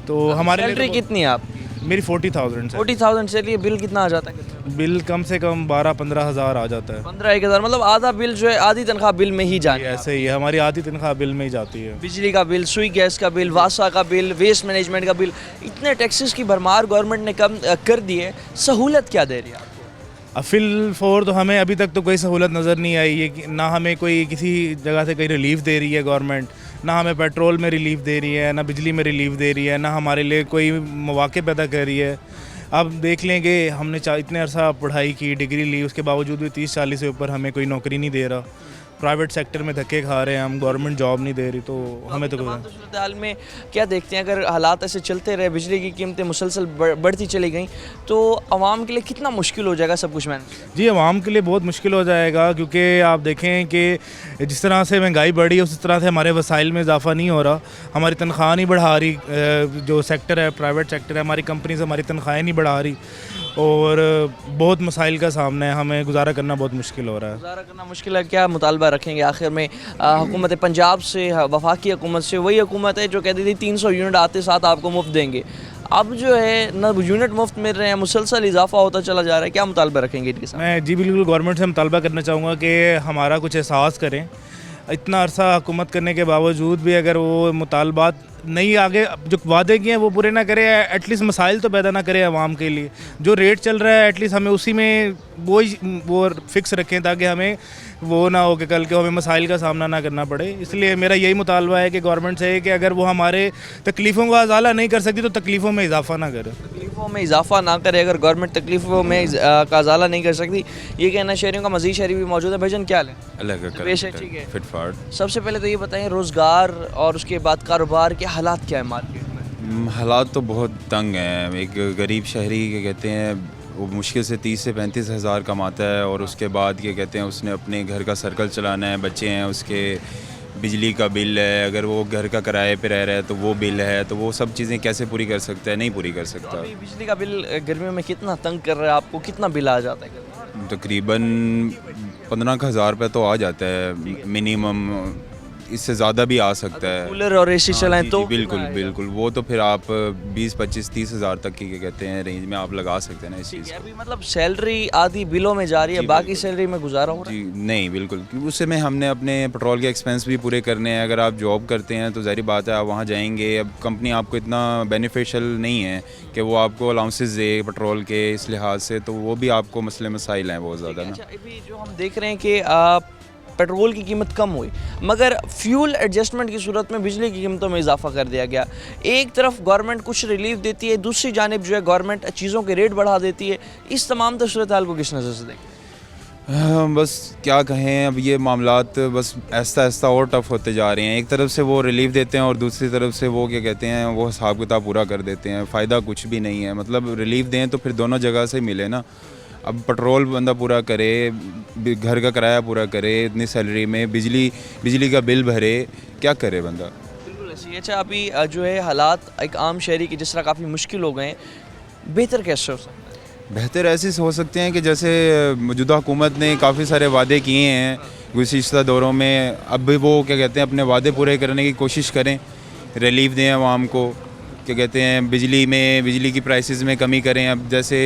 तो हमारे सैलरी कितनी है आप? मेरी 40,000 से। 40,000 से लिए बिल कितना आ जाता है? बिल कम से कम 12-15 हज़ार आ जाता है। 15-1 हज़ार, मतलब आधा बिल जो है, आधी तनख्वाह बिल में ही जाती है। ऐसे ही है, हमारी आधी तनख्वाह बिल में ही जाती है। बिजली का बिल, सुई गैस का बिल, वासा का बिल, वेस्ट मैनेजमेंट का बिल, इतने टैक्सेस की भरमार गवर्नमेंट ने कम कर दी है। सहूलत क्या दे रही है आपको? फिल फोर तो हमें अभी तक तो कोई सहूलत नज़र नहीं आई है कि ना हमें कोई किसी जगह से कोई रिलीफ दे रही है गवर्नमेंट, ना हमें पेट्रोल में रिलीफ दे रही है, ना बिजली में रिलीफ दे रही है, ना हमारे लिए कोई मौके पैदा कर रही है। आप देख लें कि हमने इतने अरसा पढ़ाई की, डिग्री ली, उसके बावजूद भी 30-40 से ऊपर हमें कोई नौकरी नहीं दे रहा। प्राइवेट सेक्टर में धक्के खा रहे हैं हम, गवर्नमेंट जॉब नहीं दे रही, तो हमें तो सूरत हाल में क्या देखते हैं, अगर हालात ऐसे चलते रहे, बिजली की कीमतें मुसलसल बढ़ती चली गई, तो आवाम के लिए कितना मुश्किल हो जाएगा सब कुछ मैनेज? जी, आवाम के लिए बहुत मुश्किल हो जाएगा, क्योंकि आप देखें कि जिस तरह से महंगाई बढ़ी है उस तरह से हमारे वसाइल में इजाफा नहीं हो रहा, हमारी तनख्वाह नहीं बढ़ा रही, जो सेक्टर है प्राइवेट सेक्टर है, हमारी कंपनीज हमारी तनख्वाहें नहीं बढ़ा रही, और बहुत मसाइल का सामना है, हमें गुजारा करना बहुत मुश्किल हो रहा है। गुजारा करना मुश्किल है। क्या मुतालबा रखेंगे आखिर में हुकूमत पंजाब से, वफाकी हुकूमत से? वही हुकूमत है जो कहती थी 300 यूनिट आते साथ आपको मुफ्त देंगे, अब जो है न यूनिट मुफ्त मिल रहे हैं, मुसलसल इजाफा होता चला जा रहा है। क्या मुतालबा रखेंगे इनके साथ? मैं जी बिल्कुल गवर्नमेंट से मुतालबा करना चाहूँगा कि हमारा कुछ एहसास करें। इतना अरसा हुकूमत करने के बावजूद भी अगर वो मुतालबात नहीं, आगे जो वादे किए हैं वो पूरे ना करे, एटलीस्ट मसाइल तो पैदा ना करे आवाम के लिए। जो रेट चल रहा है एटलीस्ट हमें उसी में वो फिक्स रखें, ताकि हमें वो ना हो कि कल के हमें मसाइल का सामना ना करना पड़े। इसलिए मेरा यही मुतालबा है कि गवर्नमेंट से कि अगर वो हमारे तकलीफ़ों का अजाला नहीं कर सकती तो तकलीफ़ों में इजाफा ना करे। तकलीफ़ों में इजाफा ना करे, अगर गवर्नमेंट तकलीफ़ों में का अजाला नहीं कर सकती, ये कहना शहरियों का। मज़ीद शहरी भी मौजूद है। भाईजान क्या हाल है? अलग पेश है, ठीक है। फिटफाट। सबसे पहले तो ये बताएं, रोज़गार और उसके बाद कारोबार के हालात क्या है मार्केट में? हालात तो बहुत तंग हैं। एक गरीब शहरी के कहते हैं वो मुश्किल से 30 से 35 हज़ार कमाता है, और उसके बाद ये कहते हैं उसने अपने घर का सर्कल चलाना है, बच्चे हैं उसके, बिजली का बिल है, अगर वो घर का किराए पे रह रहा है तो वो बिल है, तो वो सब चीज़ें कैसे पूरी कर सकता है? नहीं पूरी कर सकता। अभी बिजली का बिल गर्मियों में कितना तंग कर रहा है आपको? कितना बिल आ जाता है? तकरीबन 15,000 रुपये तो आ जाता है मिनिमम, इससे ज़्यादा भी आ सकता है। कूलर और एसी चलाएं तो बिल्कुल बिल्कुल, वो तो फिर आप 20, 25, 30 हज़ार तक की कहते हैं रेंज में आप लगा सकते हैं ना इस चीज़। अभी मतलब सैलरी आधी बिलों में जा रही है, बाकी सैलरी में गुजारा हो रहा है? जी नहीं, बिल्कुल, क्योंकि उससे में हमने अपने पेट्रोल के एक्सपेंस भी पूरे करने हैं। अगर आप जॉब करते हैं तो ज़ाहिर बात है आप वहाँ जाएंगे, अब कंपनी आपको इतना बेनिफिशियल नहीं है कि वो आपको अलाउंसेस दे पेट्रोल के, इस लिहाज से तो वो भी आपको मसले मसाइल हैं बहुत ज़्यादा ना। अच्छा, अभी जो हम देख रहे हैं कि पेट्रोल की कीमत कम हुई, मगर फ्यूल एडजस्टमेंट की सूरत में बिजली की कीमतों में इजाफा कर दिया गया। एक तरफ गवर्नमेंट कुछ रिलीफ देती है, दूसरी जानिब जो है गवर्नमेंट चीज़ों के रेट बढ़ा देती है। इस तमाम सूरत हाल को किस नज़र से देखें? बस क्या कहें, अब ये मामलात बस ऐसा ऐसा और टफ होते जा रहे हैं। एक तरफ से वो रिलीफ देते हैं और दूसरी तरफ से वो क्या कहते हैं वो हिसाब किताब पूरा कर देते हैं। फ़ायदा कुछ भी नहीं है। मतलब रिलीफ दें तो फिर दोनों जगह से मिले ना। अब पेट्रोल बंदा पूरा करे, घर का किराया पूरा करे इतनी सैलरी में, बिजली का बिल भरे, क्या करे बंदा? बिल्कुल ऐसी। अच्छा, अभी जो है हालात एक आम शहरी की जिस तरह काफ़ी मुश्किल हो गए हैं, बेहतर कैसे हो सकता है? बेहतर ऐसे हो सकते हैं कि जैसे मौजूदा हुकूमत ने काफ़ी सारे वादे किए हैं गुज़िश्ता दौरों में, अब भी वो क्या कहते हैं अपने वादे पूरे करने की कोशिश करें, रिलीफ दें आवाम को। क्या कहते हैं बिजली की प्राइसेस में कमी करें। अब जैसे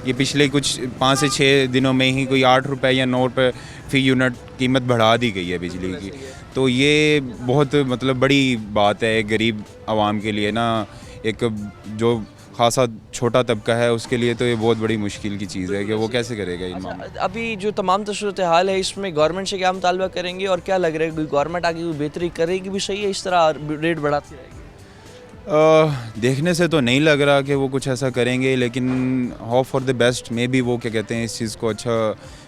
ये पिछले कुछ 5 से 6 दिनों में ही कोई 8 रुपये या 9 रुपये फ़ी यूनिट कीमत बढ़ा दी गई है बिजली की। तो ये बहुत मतलब बड़ी बात है एक गरीब आवाम के लिए ना, एक जो खासा छोटा तबका है उसके लिए तो ये बहुत बड़ी मुश्किल की चीज़ है कि वो कैसे करेगा इन मामलों। अभी जो तमाम सूरत हाल है इसमें गवर्नमेंट से क्या मुतालबा करेंगे और क्या लग रहा है गवर्नमेंट आगे कोई बेहतरी करेगी भी सही है इस तरह रेट बढ़ाती रहेगी? देखने से तो नहीं लग रहा कि वो कुछ ऐसा करेंगे, लेकिन hope for the best. May be वो क्या कहते हैं इस चीज़ को अच्छा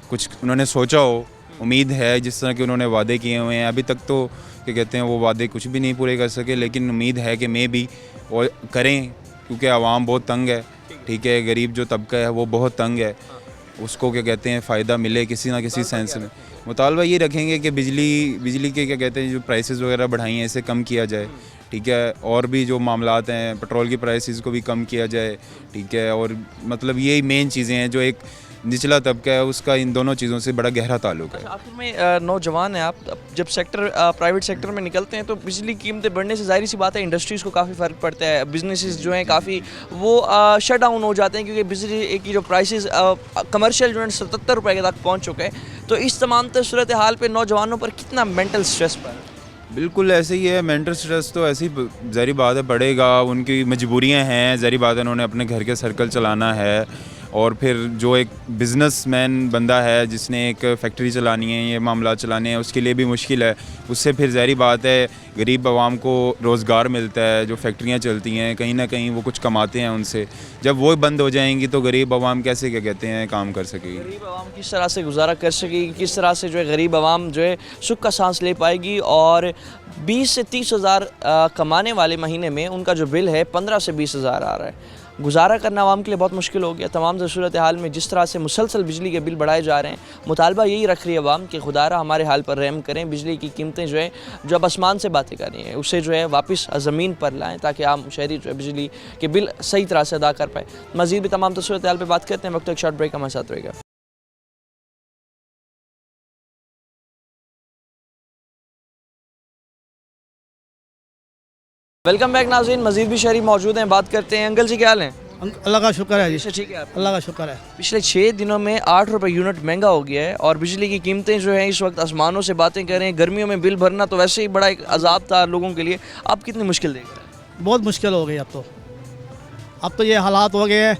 कुछ उन्होंने सोचा हो। उम्मीद है जिस तरह के उन्होंने वादे किए हुए हैं, अभी तक तो क्या कहते हैं वो वादे कुछ भी नहीं पूरे कर सके, लेकिन उम्मीद है कि मे बी वो करें, क्योंकि आवाम बहुत तंग है। ठीक है, गरीब जो तबका है वो बहुत तंग है, उसको क्या कहते हैं फ़ायदा मिले किसी ना किसी सेंस में। मुतालबा ये रखेंगे कि बिजली के क्या कहते हैं जो प्राइसेस वगैरह बढ़ाई हैं इसे कम किया जाए। ठीक है, और भी जो मामलात हैं पेट्रोल की प्राइसेस को भी कम किया जाए। ठीक है, और मतलब यही मेन चीज़ें हैं जो एक निचला तबका है उसका इन दोनों चीज़ों से बड़ा गहरा ताल्लुक है। आखिर में नौजवान है आप, जब प्राइवेट सेक्टर में निकलते हैं तो बिजली कीमतें बढ़ने से जाहिर सी बात है इंडस्ट्रीज़ को काफ़ी फ़र्क पड़ता है। बिजनेसेस जो हैं काफ़ी वो शट डाउन हो जाते हैं, क्योंकि बिजली की जो प्राइसेस कमर्शियल यूनिट 77 रुपये के तक पहुँच चुके हैं। तो इस तमाम सूरत हाल पर नौजवानों पर कितना मेंटल स्ट्रेस पड़ रहा है? बिल्कुल ऐसे ही है, मेंटल स्ट्रेस तो ऐसी ज़ाहिर बात है पड़ेगा, उनकी मजबूरियां हैं, ज़ाहिर बात है उन्होंने अपने घर के सर्कल चलाना है। और फिर जो एक बिज़नेसमैन बंदा है जिसने एक फैक्ट्री चलानी है, ये मामला चलाने हैं, उसके लिए भी मुश्किल है। उससे फिर ज़ाहिर बात है गरीब आवाम को रोज़गार मिलता है, जो फैक्ट्रियाँ चलती हैं कहीं ना कहीं वो कुछ कमाते हैं उनसे। जब वो बंद हो जाएंगी तो गरीब आवाम कैसे क्या कहते हैं काम कर सकेगी। गरीब आवाम किस तरह से गुजारा कर सकेगी, किस तरह से जो है गरीब आवाम जो है सुख का सांस ले पाएगी। और 20 से 30 हज़ार कमाने वाले महीने में उनका जो बिल है 15 से 20 हज़ार आ रहा है। गुजारा करना आवाम के लिए बहुत मुश्किल हो गया। तमाम सूरत हाल में जिस तरह से मुसलसल बिजली के बिल बढ़ाए जा रहे हैं, मुतालबा यही रख रही है आवाम कि खुदारा हमारे हाल पर रहम करें। बिजली की कीमतें जो है जो अब आसमान से बातें कर रही हैं उसे जो है वापस ज़मीन पर लाएँ ताकि आम शहरी जो है बिजली के बिल सही तरह से अदा कर पाए। मज़ीद भी तमाम सूरत हाल पर बात करते हैं, वक्त एक शॉर्ट ब्रेक हमारे साथ रहेगा। वेलकम बैक नाज़रीन, मज़ीद भी शहरी मौजूद हैं, बात करते हैं। अंकल जी क्या हाल हैं? अल्लाह का शुक्र है जी। अच्छा ठीक है आप। अल्लाह का शुक्र है। पिछले 6 दिनों में 8 रुपये यूनिट महंगा हो गया है और बिजली की कीमतें जो हैं इस वक्त आसमानों से बातें करें। गर्मियों में बिल भरना तो वैसे ही बड़ा एक अजाब था लोगों के लिए, आप कितनी मुश्किल देख रहे हैं? बहुत मुश्किल हो गई अब तो ये हालात हो गए हैं।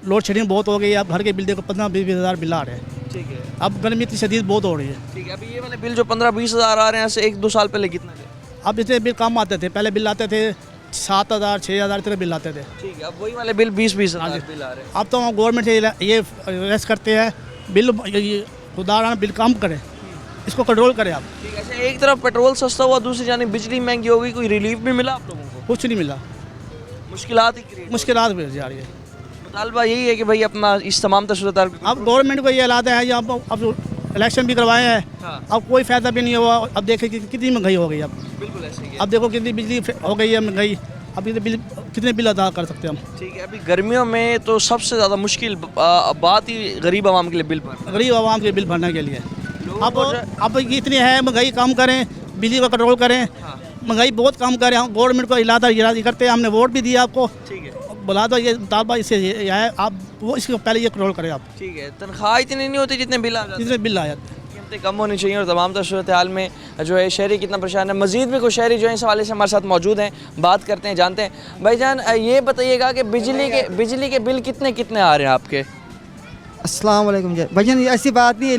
लोड शेडिंग बहुत हो गई है। अब घर के बिल देखो 15-20 हज़ार बिल आ रहे हैं। ठीक है। अब गर्मी इतनी शदीद बहुत हो रही है। ठीक है, अभी ये वाले बिल जो 15-20 हज़ार आ रहे हैं ऐसे 1-2 साल पहले कितने थे? अब इतने बिल कम आते थे। पहले बिल आते थे 7,000-6,000 इतने बिल आते थे। ठीक है, अब वही वाले बिल 20-20 हज़ार बिल आ रहे हैं। अब तो हम गवर्नमेंट से ये रेस्ट करते हैं बिल खुदा बिल कम करें, इसको कंट्रोल करें आप। ठीक है। अच्छा, एक तरफ पेट्रोल सस्ता हुआ, दूसरी जानिब बिजली महंगी हो गई, कोई रिलीफ भी मिला आप लोगों को? कुछ नहीं मिला, मुश्किलात ही क्रिएट, मुश्किलात बढ़ जा रही है। मुतालबा यही है कि भाई अपना इस तमाम सूरत अब गवर्नमेंट को ये हालात है जी। अब इलेक्शन भी करवाए हैं। हाँ। अब कोई फ़ायदा भी नहीं हुआ। अब देखें कि कितनी महंगाई हो गई। अब बिल्कुल ऐसे ही है। अब देखो कितनी बिजली हो गई है महंगाई। अब ये बिल कितने बिल अदा कर सकते हैं हम? ठीक है, अभी गर्मियों में तो सबसे ज़्यादा मुश्किल बात ही गरीब आवाम के लिए बिल भरना। गरीब आवाम के बिल भरने के लिए अब इतनी है महंगाई कम करें, बिजली को कंट्रोल करें। महंगाई बहुत कम करें। हम गवर्नमेंट को इरादा करते हैं, हमने वोट भी दिया आपको। ठीक है, बुला दो ये मुतालबा इससे ये है, आप वो इसको पहले ये कंट्रोल करें आप। ठीक है, तनख्वाह इतनी नहीं होती जितने बिल आ जाते हैं। जितने बिल आ जाते हैं। कीमतें कम होनी चाहिए और तमाम सूरत हाल में जो है शहरी कितना परेशान है। मज़ीद भी कुछ शहरी जो है इस हवाले से हमारे साथ मौजूद हैं, बात करते हैं, जानते हैं। भाईजान ये बताइएगा कि बिजली के बिल कितने कितने आ रहे हैं आपके? अस्सलाम वालेकुम जी। भाईजान ऐसी बात नहीं,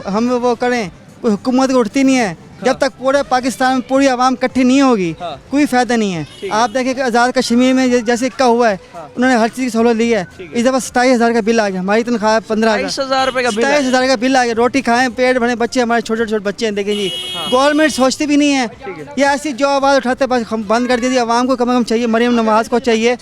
हम वो करें, कोई हुकूमत उठती नहीं है। जब तक पूरे पाकिस्तान में पूरी आवाम इकट्ठी नहीं होगी कोई फ़ायदा नहीं है। आप देखें कि आज़ाद कश्मीर में जैसे इक्का हुआ है, उन्होंने हर चीज़ की सहूलत दी है। इस दफ़ा 27,000 का बिल आ गया। हमारी तनख्वाह 15,000 रुपये का बिल, 27,000 का बिल आ गया। रोटी खाएं, पेट भरें, बच्चे हमारे छोटे छोटे बच्चे हैं। देखें जी, गवर्नमेंट सोचती भी नहीं है। ये ऐसी जो आवाज़ उठाते बस हम बंद कर दी। आवाम को कम से कम चाहिए, मरीम नवाज़ को चाहिए।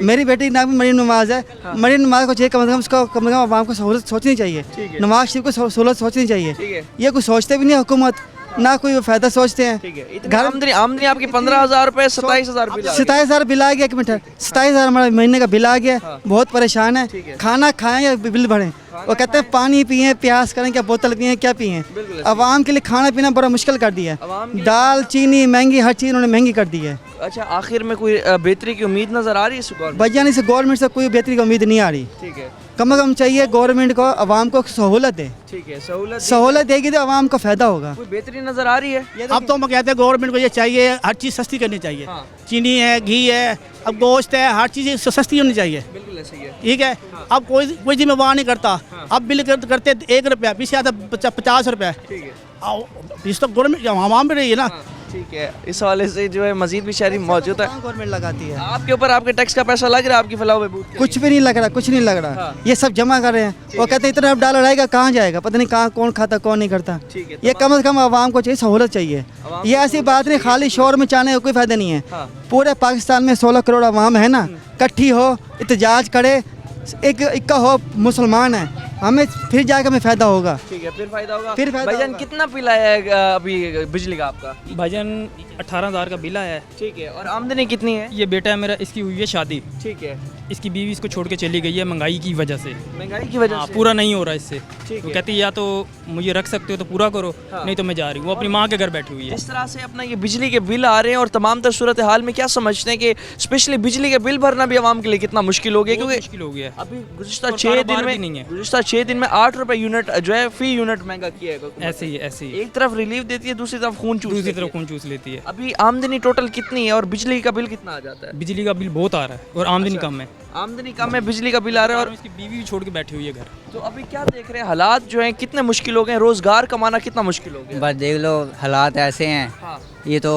मेरी बेटी नाम भी मरीम नवाज़ है। मरीम नवाज़ को चाहिए कम से कम, उसको कम से कम आवाम को सहूलत सोचनी चाहिए। नवाज शरीफ को सहूलत सोचनी चाहिए। ये कुछ सोचते भी नहीं हुकूमत, ना कोई फ़ायदा सोचते हैं। घर आमदनी आपकी 15,000 रुपये, 27,000 बिल, 27,000 बिल आ गया। एक मिनट, 27,000 हमारे महीने का बिल आ गया। बहुत परेशान है। खाना खाएं या बिल भरें? वो कहते हैं पानी पिएं, प्यास करें, क्या बोतल पिएं, क्या पिएं? आवाम के लिए खाना पीना बड़ा मुश्किल कर दिया है। दाल चीनी महंगी, हर चीज़ उन्होंने महंगी कर दी है। अच्छा, आखिर में कोई बेहतरी की उम्मीद नज़र आ रही है? बजाने से गवर्नमेंट से कोई बेहतरी की उम्मीद नहीं आ रही। ठीक है, कम से कम चाहिए गवर्नमेंट को आवाम को सहूलत दे। ठीक है, सहूलत देगी तो आवाम को फ़ायदा होगा। कोई बेहतरी नज़र आ रही है? अब तो हम कहते हैं गवर्नमेंट को ये चाहिए, हर चीज़ सस्ती करनी चाहिए। चीनी है, घी है, अब गोश्त है, हर चीज़ सस्ती होनी चाहिए। बिल्कुल ऐसे ही है। ठीक है। अब कोई जिम्मेवार नहीं करता। अब बिल करते 1 रुपया, पीछे आता 50 रुपया। ठीक है, इस तो गवर्नमेंट आवाम भी रही है ना। ठीक है, इस हवाले से जो है मजीद भी शहरी मौजूद है। गवर्नमेंट लगाती है आपके ऊपर आपके टैक्स का पैसा लग रहा है आपकी फलाह बहबूद के कुछ भी नहीं लग रहा, कुछ नहीं लग रहा। ये सब जमा कर रहे हैं। वो कहते हैं इतना डॉलर आएगा, कहाँ जाएगा पता नहीं, कहाँ कौन खाता कौन नहीं करता। ये कम से कम आवाम को चाहिए, सहूलत चाहिए। ये ऐसी बात नहीं खाली शोर में चाहने का कोई फ़ायदा नहीं है। पूरे पाकिस्तान में 16 करोड़ आवाम है ना, इकट्ठी हो, एहतजाज करे, एक इक्का हो, मुसलमान है, हमें फिर जाकर हमें फ़ायदा होगा। ठीक है, फिर फ़ायदा होगा। फिर फ़ायदा भाईजान होगा। कितना बिल आया है अभी बिजली का आपका? भाईजान 18,000 का बिल आया है। ठीक है, और आमदनी कितनी है? ये बेटा है मेरा, इसकी हुई है शादी। ठीक है, इसकी बीवी इसको छोड़ के चली गई है महंगाई की वजह से। महंगाई की वजह हाँ, से पूरा नहीं हो रहा इससे। ठीक तो है। कहती है या तो मुझे रख सकते हो तो पूरा करो, नहीं तो मैं जा रही हूँ। वो अपनी माँ के घर बैठी हुई है। इस तरह से अपना ये बिजली के बिल आ रहे हैं और तमाम तर सूरत हाल में क्या समझते हैं कि स्पेशली बिजली के बिल भरना भी आवाम के लिए कितना मुश्किल हो गया? बहुत क्योंकि मुश्किल हो गया है। अभी गुज़िश्ता और 6 दिन कारोबार में भी नहीं है। गुज़िश्ता 6 दिन में 8 रुपए यूनिट जो है फी यूनिट महंगा किया है हुकूमत ऐसे ही ऐसे ने। ही एक तरफ रिलीफ देती है, दूसरी तरफ खून चूस दूसरी लेती तरफ है। खून चूस लेती है। अभी आमदनी टोटल कितनी है और बिजली का बिल कितना आ जाता है? बिजली का बिल बहुत आ रहा है और आमदनी कम है, आमदनी कम है, बिजली का बिल आ रहा है। और इसकी बीवी भी छोड़ के बैठी हुई है घर। तो अभी क्या देख रहे हैं हालात जो हैं कितने मुश्किल हो गए हैं, रोजगार कमाना कितना मुश्किल हो गया? बस देख लो हालात ऐसे हैं, हाँ ये तो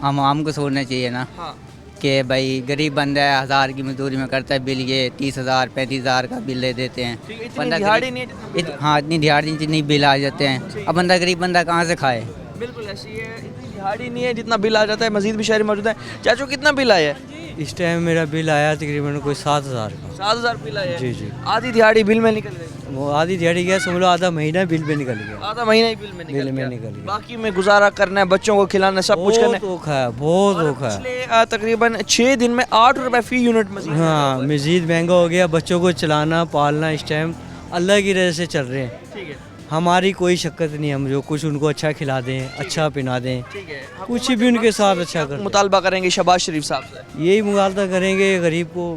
आम को सोचना चाहिए ना हाँ कि भाई गरीब बंदा है, 1000 की मजदूरी में करता है, बिल ये 30,000 35,000 का बिल दे देते हैं। ठीक है, इतनी बंदा दिहाड़ी गरीब- नहीं है जितना बिल आ हाँ इतनी दिहाड़ी जितनी बिल आ जाते हैं, अब बंदा गरीब बंदा कहाँ से खाए। रहा है। बिल्कुल ऐसी है, इतनी दिहाड़ी नहीं है जितना बिल आ जाता है। मजीद भी शहरी मौजूद है। चाचू कितना बिल आया है? इस टाइम मेरा बिल आया तकरीबन कोई 7,000 का। 7,000 बिल आया है। जी जी। आधी दिहाड़ी बिल में निकल गई, वो आधी दिहाड़ी गया, समझ लो आधा महीना बिल में निकल गया। आधा महीना ही बिल में निकल बिल में गया। निकल गया। बाकी में गुजारा करना है, बच्चों को खिलाना है, सब कुछ करना बहुत है। धोखा है, बहुत और धोखा है। पिछले तकरीबन 6 दिन में 8 रुपए फी यूनिट मजीद महंगा हाँ हुआ है। मज़ीद महंगा हो गया। बच्चों को चलाना पालना इस टाइम अल्लाह की रज़ा से चल रहे हैं। ठीक है हमारी कोई शक्कत नहीं, हम जो कुछ उनको अच्छा खिला दें, अच्छा पिला दें, ठीक है। कुछ भी उनके साथ अच्छा कर दें। मुतालबा करेंगे शहबाज शरीफ साहब से। यही मुगालता करेंगे, गरीब को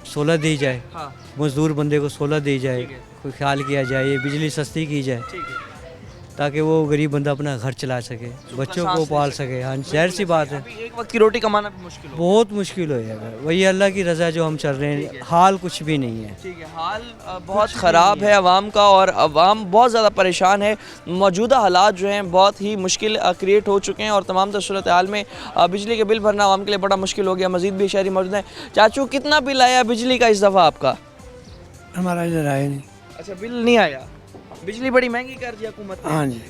16 दी जाए, हाँ मजदूर बंदे को 16 दी जाए, ठीक है। कोई ख्याल किया जाए, ये बिजली सस्ती की जाए ठीक है। ताकि वो गरीब बंदा अपना घर चला सके, बच्चों सांस को ले पाल सके। हाँ जाहिर सी बात है, अभी एक वक्त की रोटी कमाना भी मुश्किल हो। बहुत मुश्किल हो जाएगा। वही अल्लाह की रज़ा जो हम चल रहे हैं, हाल कुछ भी नहीं है। ठीक है, हाल बहुत ख़राब है अवाम का और अवाम बहुत ज़्यादा परेशान है। मौजूदा हालात जो हैं बहुत ही मुश्किल क्रिएट हो चुके हैं और तमाम सूरत हाल में बिजली के बिल भरना अवाम के लिए बड़ा मुश्किल हो गया। मज़ीद भी शहरी मौजूद हैं। चाचू कितना बिल आया बिजली का इस दफ़ा आपका? हमारा इधर आया नहीं। अच्छा बिल नहीं आया, बिजली बड़ी महंगी कर दी हुकूमत ने। हाँ जी,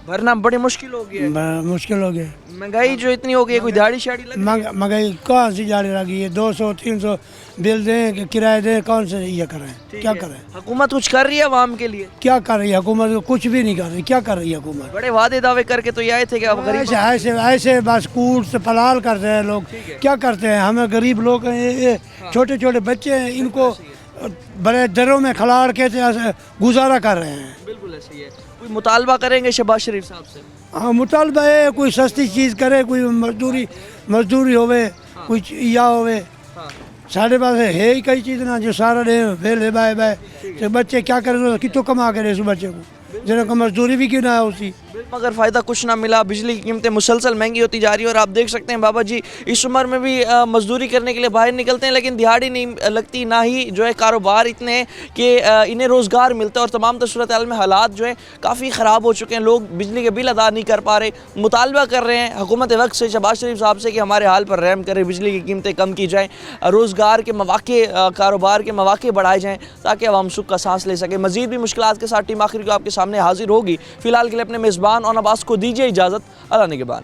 भरना बड़ी मुश्किल हो गया है। बड़ा मुश्किल हो गया। महंगाई जो इतनी हो गई है, कोई दिहाड़ी शाड़ी लग महंगाई कहाँ से जाने लगी है? 200-300 बिल दें कि किराए दें, कौन से ये करें? क्या करें? हुकूमत कुछ कर रही है अवाम के लिए? क्या कर रही है हुकूमत? कुछ भी नहीं कर रही। क्या कर रही है हुकूमत? बड़े वादे दावे करके तो ये आए थे कि अब गरीब ऐसे ऐसे ऐसे बस कूट से पलाल करते हैं लोग। क्या करते हैं? हमें गरीब लोग हैं, ये छोटे छोटे बच्चे हैं, इनको बड़े दरों में खिलाड़ के ऐसे गुजारा कर रहे हैं। बिल्कुल ऐसे ही है। कोई मुतालबा करेंगे शहबाज शरीफ साहब से? हाँ मुतालबा है, कोई सस्ती चीज़ करे, कोई मजदूरी होवे, कुछ या होवे। साढ़े पास है ही कई चीज़ ना जो सारा डे वेले बाय बाय तो बच्चे क्या करें? कितो कमा करे उस बच्चे को, जिन्हें मजदूरी भी क्यों ना है उसकी। मगर फ़ायदा कुछ ना मिला। बिजली की कीमतें मुसलसल महंगी होती जा रही है और आप देख सकते हैं बाबा जी इस उम्र में भी मजदूरी करने के लिए बाहर निकलते हैं, लेकिन दिहाड़ी नहीं लगती, ना ही जो है कारोबार इतने हैं कि इन्हें रोज़गार मिलता है। और तमाम सूरत हाल में हालात जो है काफ़ी ख़राब हो चुके हैं। लोग बिजली के बिल अदा नहीं कर पा रहे, मुतालबा कर रहे हैं हुकूमत वक्त से, शहबाज शरीफ साहब से कि हमारे हाल पर रहम करें, बिजली की कीमतें कम की जाएँ, रोज़गार के मौके, कारोबार के मौके बढ़ाए जाएँ ताकि अवाम सुख का सांस ले सके। मज़ीद भी मुश्किलात के साथ टीम आखिर को आपके सामने हाजिर होगी। फ़िलहाल के लिए अपने मेज़बान और अब्बास को दीजिए इजाज़त। अल्लाह निगहबान।